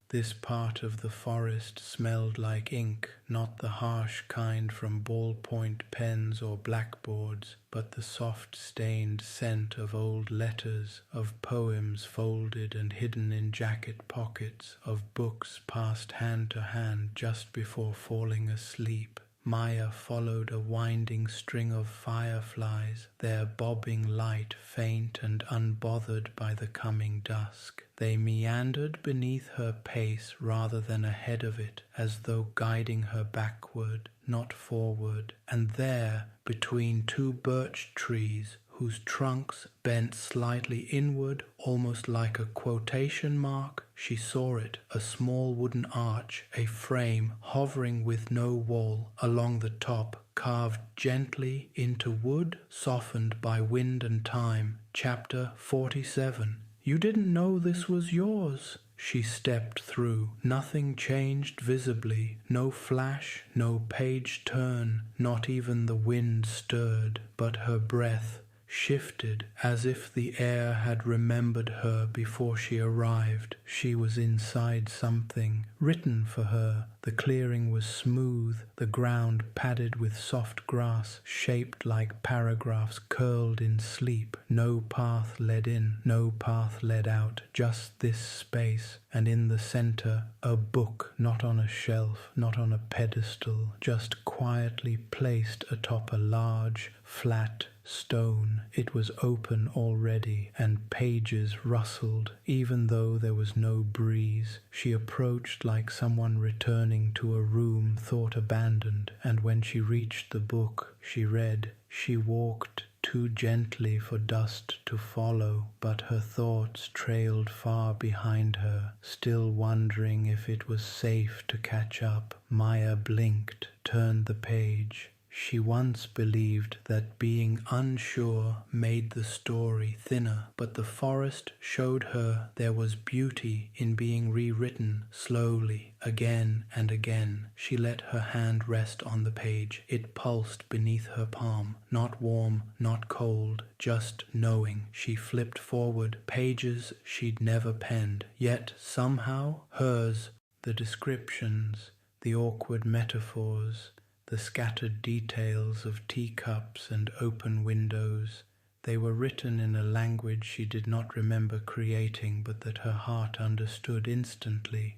This part of the forest smelled like ink, not the harsh kind from ballpoint pens or blackboards, but the soft stained scent of old letters, of poems folded and hidden in jacket pockets, of books passed hand to hand just before falling asleep. Maya followed a winding string of fireflies, their bobbing light faint and unbothered by the coming dusk. They meandered beneath her pace rather than ahead of it, as though guiding her backward. not forward. And there, between two birch trees, whose trunks bent slightly inward, almost like a quotation mark, she saw it, a small wooden arch, a frame hovering with no wall, along the top, carved gently into wood, softened by wind and time. Chapter 47. You didn't know this was yours. She stepped through. Nothing changed visibly. No flash, no page turn, not even the wind stirred, but her breath shifted as if the air had remembered her before she arrived. She was inside something written for her. The clearing was smooth, the ground padded with soft grass, shaped like paragraphs curled in sleep. No path led in, no path led out, just this space, and in the center a book, not on a shelf, not on a pedestal, just quietly placed atop a large, flat stone. It was open already, and pages rustled, even though there was no breeze. She approached like someone returning to a room thought abandoned, and when she reached the book, she read. She walked too gently for dust to follow, but her thoughts trailed far behind her, still wondering if it was safe to catch up. Maya blinked, turned the page. She once believed that being unsure made the story thinner, but the forest showed her there was beauty in being rewritten slowly, again and again. She let her hand rest on the page. It pulsed beneath her palm, not warm, not cold, just knowing. She flipped forward, pages she'd never penned, yet somehow hers. The descriptions, the awkward metaphors, the scattered details of teacups and open windows. They were written in a language she did not remember creating, but that her heart understood instantly.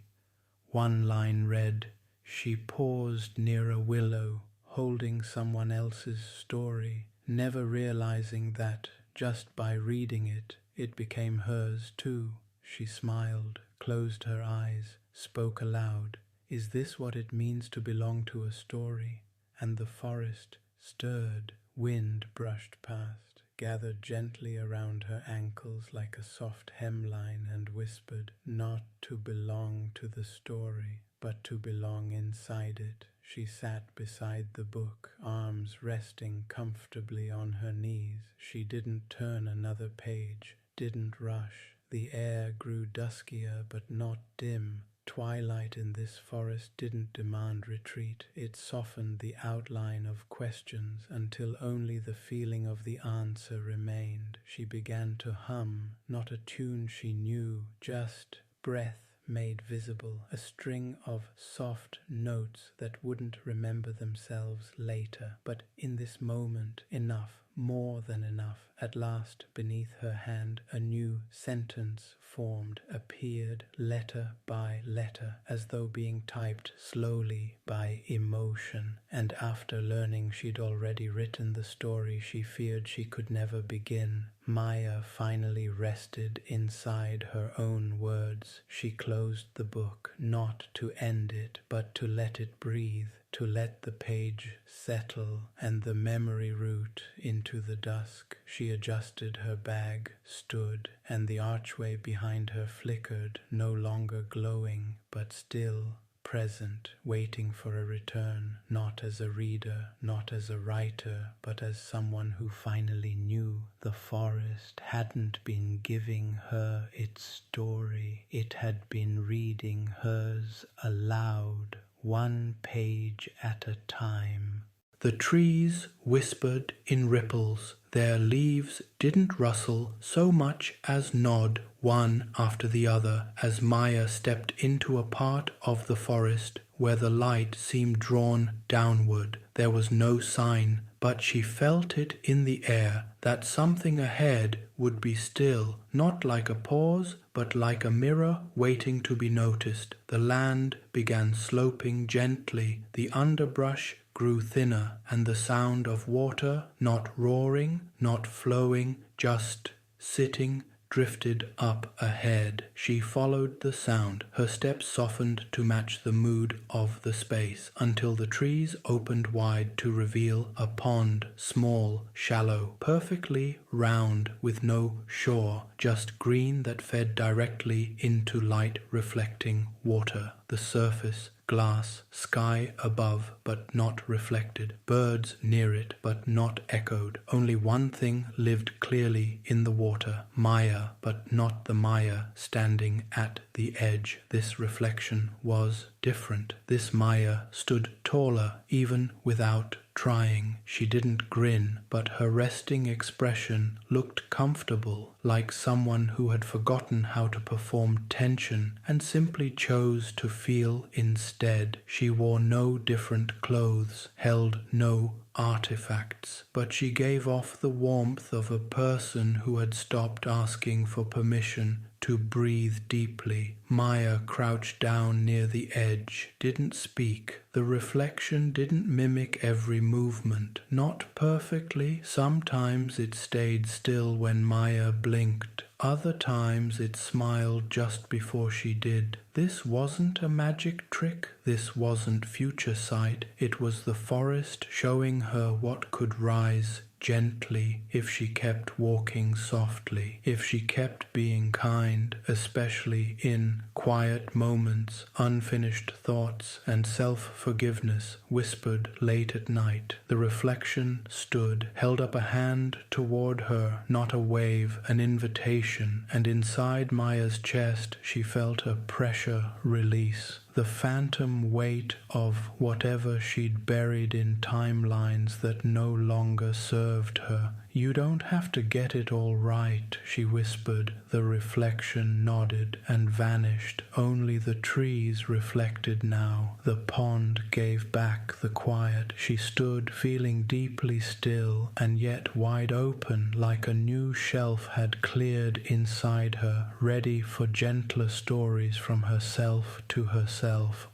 One line read, "She paused near a willow, holding someone else's story, never realizing that, just by reading it, it became hers too." She smiled, closed her eyes, spoke aloud. Is this what it means to belong to a story? And the forest stirred. Wind brushed past, gathered gently around her ankles like a soft hemline, and whispered, not to belong to the story, but to belong inside it. She sat beside the book, arms resting comfortably on her knees. She didn't turn another page, didn't rush. The air grew duskier but not dim. Twilight in this forest didn't demand retreat. It softened the outline of questions until only the feeling of the answer remained. She began to hum, not a tune she knew, just breath made visible, a string of soft notes that wouldn't remember themselves later. But in this moment, enough, more than enough. At last, beneath her hand, a new sentence formed, appeared letter by letter, as though being typed slowly by emotion. And after learning she'd already written the story she feared she could never begin, Maya finally rested inside her own words. She closed the book, not to end it, but to let it breathe, to let the page settle and the memory root into the dusk. She adjusted her bag, stood, and the archway behind her flickered, no longer glowing, but still present, waiting for a return, not as a reader, not as a writer, but as someone who finally knew. The forest hadn't been giving her its story, it had been reading hers aloud, one page at a time. The trees whispered in ripples. Their leaves didn't rustle so much as nod one after the other as Maya stepped into a part of the forest where the light seemed drawn downward. There was no sign, but she felt it in the air, that something ahead would be still, not like a pause, but like a mirror waiting to be noticed. The land began sloping gently, the underbrush grew thinner, and the sound of water, not roaring, not flowing, just sitting, drifted up ahead. She followed the sound. Her steps softened to match the mood of the space until the trees opened wide to reveal a pond, small, shallow, perfectly round with no shore, just green that fed directly into light reflecting water. The surface, glass, sky above but not reflected, birds near it but not echoed. Only one thing lived clearly in the water, Maya, but not the Maya standing at the edge. This reflection was different. This Maya stood taller even without trying. She didn't grin, but her resting expression looked comfortable, like someone who had forgotten how to perform tension and simply chose to feel instead. She wore no different clothes, held no artifacts, but she gave off the warmth of a person who had stopped asking for permission to breathe deeply. Maya crouched down near the edge, didn't speak. The reflection didn't mimic every movement, not perfectly. Sometimes it stayed still when Maya blinked. Other times it smiled just before she did. This wasn't a magic trick. This wasn't future sight. It was the forest showing her what could rise gently if she kept walking softly, if she kept being kind, especially in quiet moments, unfinished thoughts and self-forgiveness whispered late at night. The reflection stood, held up a hand toward her, not a wave, an invitation, and inside Maya's chest she felt a pressure release. The phantom weight of whatever she'd buried in timelines that no longer served her. "You don't have to get it all right," she whispered. The reflection nodded and vanished. Only the trees reflected now. The pond gave back the quiet. She stood feeling deeply still and yet wide open, like a new shelf had cleared inside her, ready for gentler stories from herself to herself.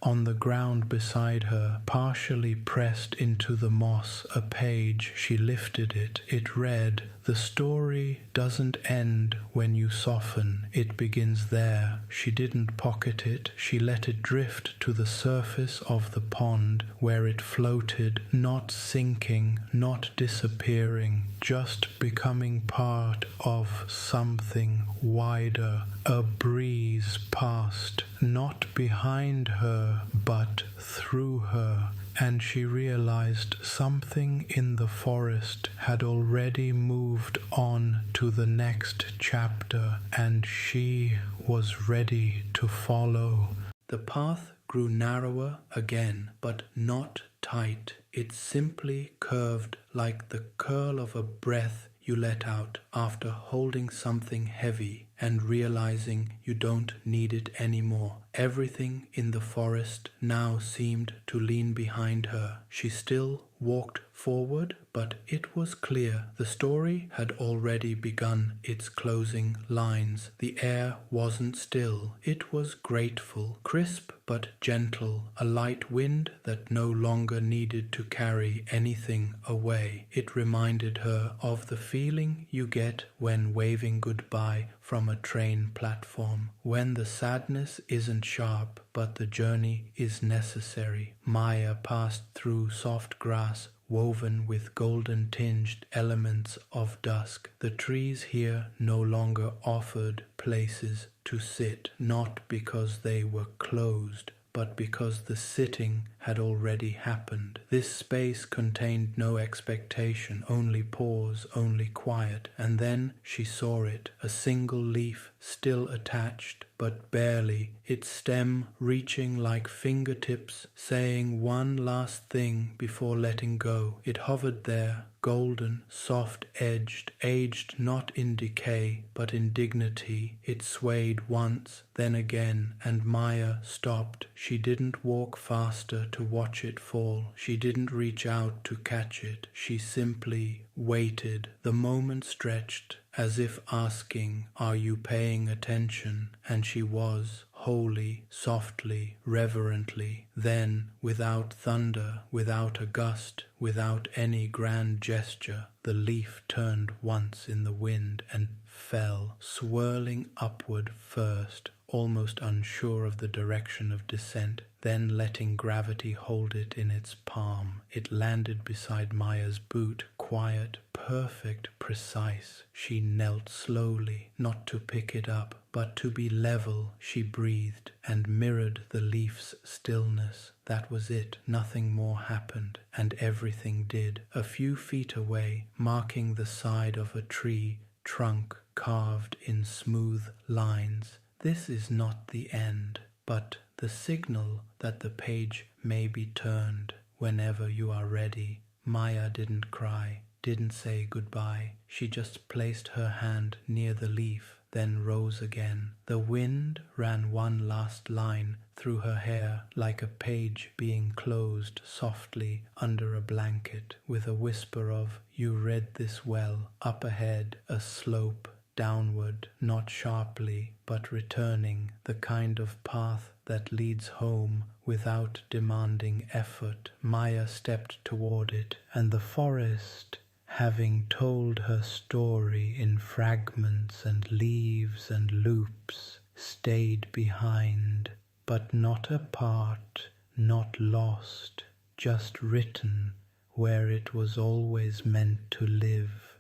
On the ground beside her, partially pressed into the moss, a page. She lifted it. It read, "The story doesn't end when you soften. It begins there." She didn't pocket it. She let it drift to the surface of the pond, where it floated, not sinking, not disappearing, just becoming part of something wider. A breeze passed, not behind her, but through her, and she realized something in the forest had already moved on to the next chapter, and she was ready to follow. The path grew narrower again, but not tight. It simply curved like the curl of a breath you let out after holding something heavy and realizing you don't need it anymore. Everything in the forest now seemed to lean behind her. She still walked forward, but it was clear the story had already begun its closing lines. The air wasn't still. It was grateful, crisp but gentle, a light wind that no longer needed to carry anything away. It reminded her of the feeling you get when waving goodbye from a train platform, when the sadness isn't sharp but the journey is necessary. Maya passed through soft grass woven with golden-tinged elements of dusk. The trees here no longer offered places to sit, not because they were closed, but because the sitting had already happened. This space contained no expectation, only pause, only quiet. And then she saw it, a single leaf still attached, but barely, its stem reaching like fingertips, saying one last thing before letting go. It hovered there, golden, soft-edged, aged not in decay, but in dignity. It swayed once, then again, and Maya stopped. She didn't walk faster to watch it fall. She didn't reach out to catch it. She simply waited. The moment stretched, as if asking, "Are you paying attention?" And she was, wholly, softly, reverently. Then, without thunder, without a gust, without any grand gesture, the leaf turned once in the wind and fell, swirling upward first, almost unsure of the direction of descent, then letting gravity hold it in its palm. It landed beside Maya's boot, quiet, perfect, precise. She knelt slowly, not to pick it up, but to be level. She breathed and mirrored the leaf's stillness. That was it. Nothing more happened, and everything did. A few feet away, marking the side of a tree, trunk carved in smooth lines. This is not the end, but the signal that the page may be turned whenever you are ready. Maya didn't cry, didn't say goodbye. She just placed her hand near the leaf, then rose again. The wind ran one last line through her hair, like a page being closed softly under a blanket, with a whisper of, "You read this well." Up ahead, a slope, downward, not sharply, but returning, the kind of path that leads home without demanding effort. Maya stepped toward it, and the forest, having told her story in fragments and leaves and loops, stayed behind, but not apart, not lost, just written where it was always meant to live.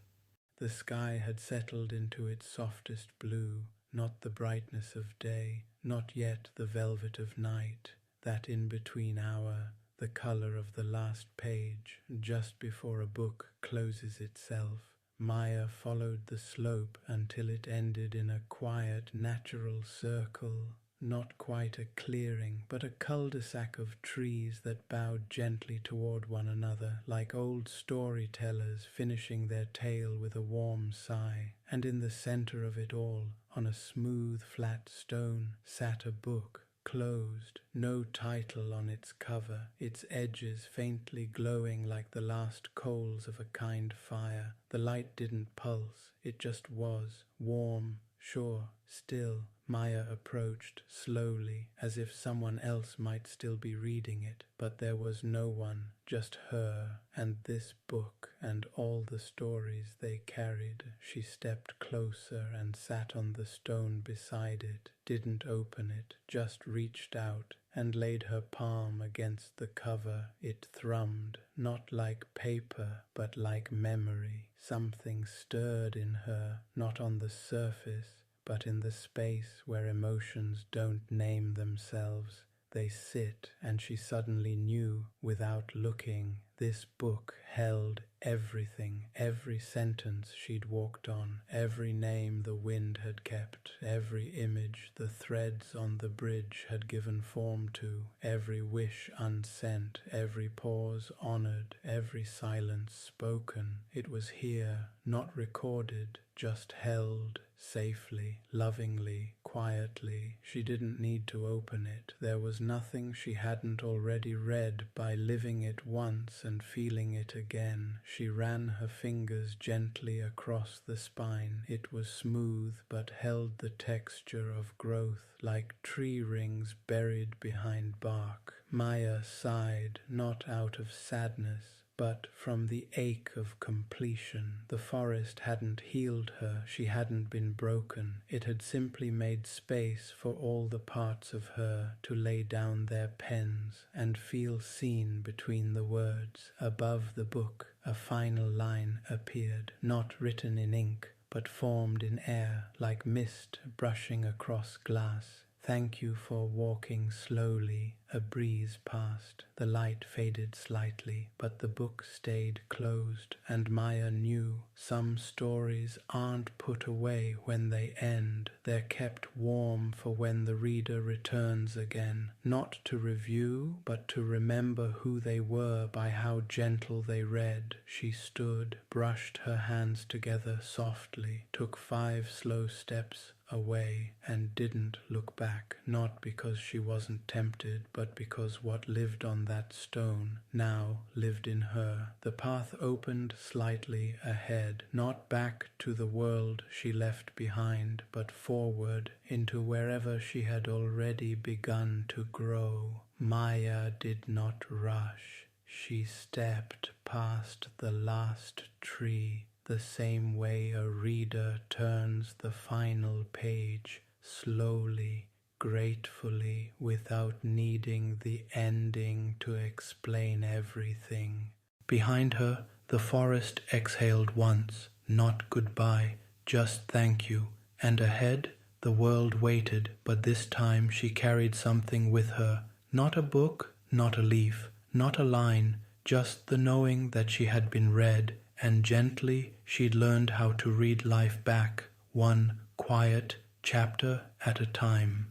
The sky had settled into its softest blue, not the brightness of day, not yet the velvet of night, that in-between hour, the color of the last page, just before a book closes itself. Maya followed the slope until it ended in a quiet, natural circle. Not quite a clearing, but a cul-de-sac of trees that bowed gently toward one another, like old storytellers finishing their tale with a warm sigh. And in the center of it all, on a smooth, flat stone, sat a book, closed, no title on its cover, its edges faintly glowing like the last coals of a kind fire. The light didn't pulse, it just was, warm, sure, still. Maya approached slowly, as if someone else might still be reading it, but there was no one, just her and this book and all the stories they carried. She stepped closer and sat on the stone beside it, didn't open it, just reached out and laid her palm against the cover. It thrummed, not like paper, but like memory. Something stirred in her, not on the surface, but in the space where emotions don't name themselves. They sit, and she suddenly knew, without looking, this book held everything, every sentence she'd walked on, every name the wind had kept, every image the threads on the bridge had given form to, every wish unsent, every pause honored, every silence spoken. It was here, not recorded, just held, safely, lovingly, quietly. She didn't need to open it. There was nothing she hadn't already read by living it once and feeling it again. She ran her fingers gently across the spine. It was smooth, but held the texture of growth, like tree rings buried behind bark. Maya sighed, not out of sadness, but from the ache of completion. The forest hadn't healed her, she hadn't been broken. It had simply made space for all the parts of her to lay down their pens and feel seen between the words. Above the book, a final line appeared, not written in ink, but formed in air, like mist brushing across glass. "Thank you for walking slowly." A breeze passed. The light faded slightly, but the book stayed closed, and Maya knew some stories aren't put away when they end. They're kept warm for when the reader returns again, not to review, but to remember who they were by how gentle they read. She stood, brushed her hands together softly, took 5 slow steps away, and didn't look back, not because she wasn't tempted, but but because what lived on that stone now lived in her. The path opened slightly ahead, not back to the world she left behind, but forward into wherever she had already begun to grow. Maya did not rush. She stepped past the last tree, the same way a reader turns the final page, slowly, gratefully, without needing the ending to explain everything. Behind her, the forest exhaled once, not goodbye, just thank you. And ahead, the world waited, but this time she carried something with her. Not a book, not a leaf, not a line, just the knowing that she had been read, and gently she'd learned how to read life back, one quiet chapter at a time.